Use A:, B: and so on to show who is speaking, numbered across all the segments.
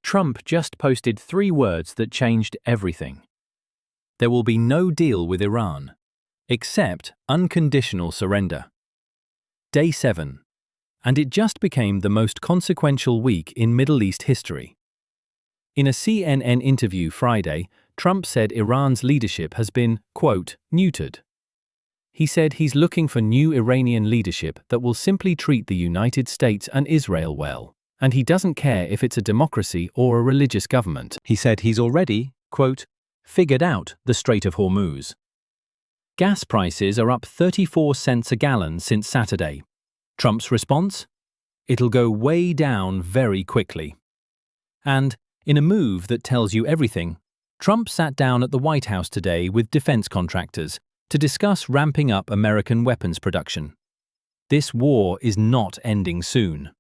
A: Trump just posted 3 words that changed everything. There will be no deal with Iran, except unconditional surrender. Day 7. And it just became the most consequential week in Middle East history. In a CNN interview Friday, Trump said Iran's leadership has been, quote, neutered. He said he's looking for new Iranian leadership that will simply treat the United States and Israel well, and he doesn't care if it's a democracy or a religious government. He said he's already, quote, figured out the Strait of Hormuz. Gas prices are up 34 cents a gallon since Saturday. Trump's response? It'll go way down very quickly. And, in a move that tells you everything, Trump sat down at the White House today with defense contractors to discuss ramping up American weapons production. This war is not ending soon.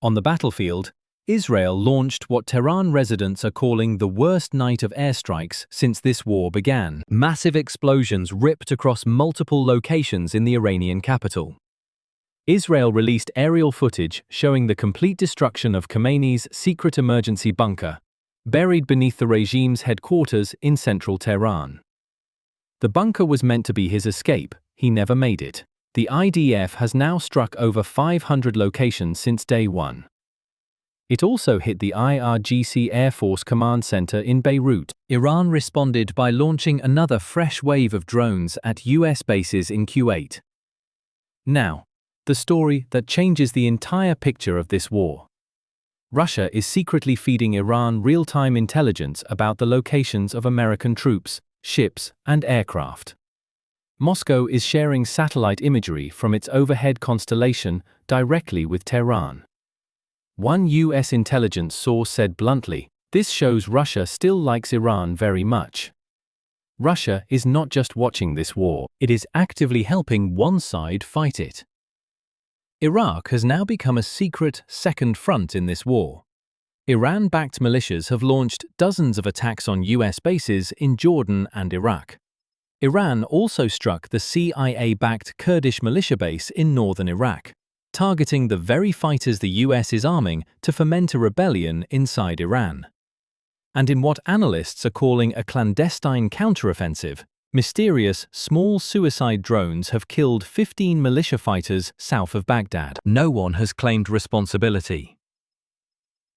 A: On the battlefield, Israel launched what Tehran residents are calling the worst night of airstrikes since this war began. Massive explosions ripped across multiple locations in the Iranian capital. Israel released aerial footage showing the complete destruction of Khamenei's secret emergency bunker, buried beneath the regime's headquarters in central Tehran. The bunker was meant to be his escape. He never made it. The IDF has now struck over 500 locations since day 1. It also hit the IRGC Air Force Command Center in Beirut. Iran responded by launching another fresh wave of drones at US bases in Kuwait. Now, the story that changes the entire picture of this war. Russia is secretly feeding Iran real-time intelligence about the locations of American troops, ships, and aircraft. Moscow is sharing satellite imagery from its overhead constellation directly with Tehran. One US intelligence source said bluntly, "This shows Russia still likes Iran very much." Russia is not just watching this war, it is actively helping one side fight it. Iraq has now become a secret second front in this war. Iran-backed militias have launched dozens of attacks on US bases in Jordan and Iraq. Iran also struck the CIA-backed Kurdish militia base in northern Iraq, targeting the very fighters the US is arming to foment a rebellion inside Iran. And in what analysts are calling a clandestine counteroffensive, mysterious small suicide drones have killed 15 militia fighters south of Baghdad. No one has claimed responsibility.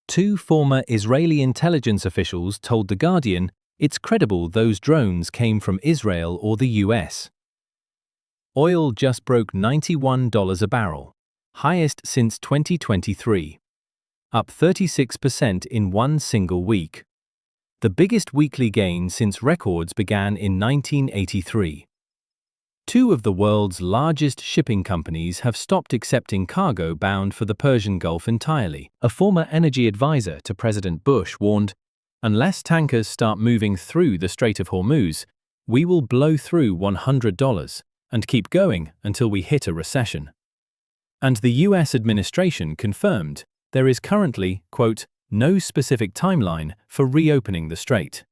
A: 2 former Israeli intelligence officials told The Guardian it's credible those drones came from Israel or the US. Oil just broke $91 a barrel, highest since 2023, up 36% in one single week. The biggest weekly gain since records began in 1983. 2 of the world's largest shipping companies have stopped accepting cargo bound for the Persian Gulf entirely. A former energy advisor to President Bush warned, "Unless tankers start moving through the Strait of Hormuz, we will blow through $100 and keep going until we hit a recession." And the US administration confirmed there is currently, quote, no specific timeline for reopening the strait.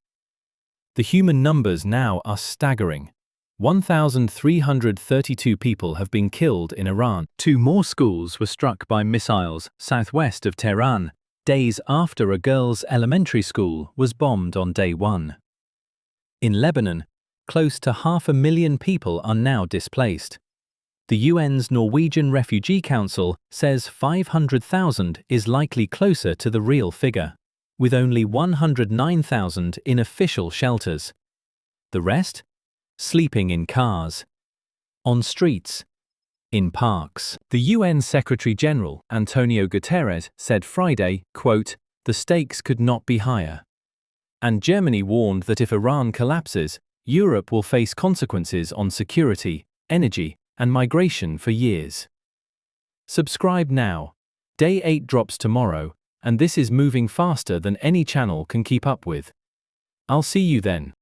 A: The human numbers now are staggering. 1,332 people have been killed in Iran. 2 more schools were struck by missiles southwest of Tehran, days after a girls' elementary school was bombed on day 1. In Lebanon, close to 500,000 people are now displaced. The UN's Norwegian Refugee Council says 500,000 is likely closer to the real figure, with only 109,000 in official shelters. The rest? Sleeping in cars, on streets, in parks. The UN Secretary-General, Antonio Guterres, said Friday, quote, "The stakes could not be higher." And Germany warned that if Iran collapses, Europe will face consequences on security, energy, and migration for years. Subscribe now. Day 8 drops tomorrow, and this is moving faster than any channel can keep up with. I'll see you then.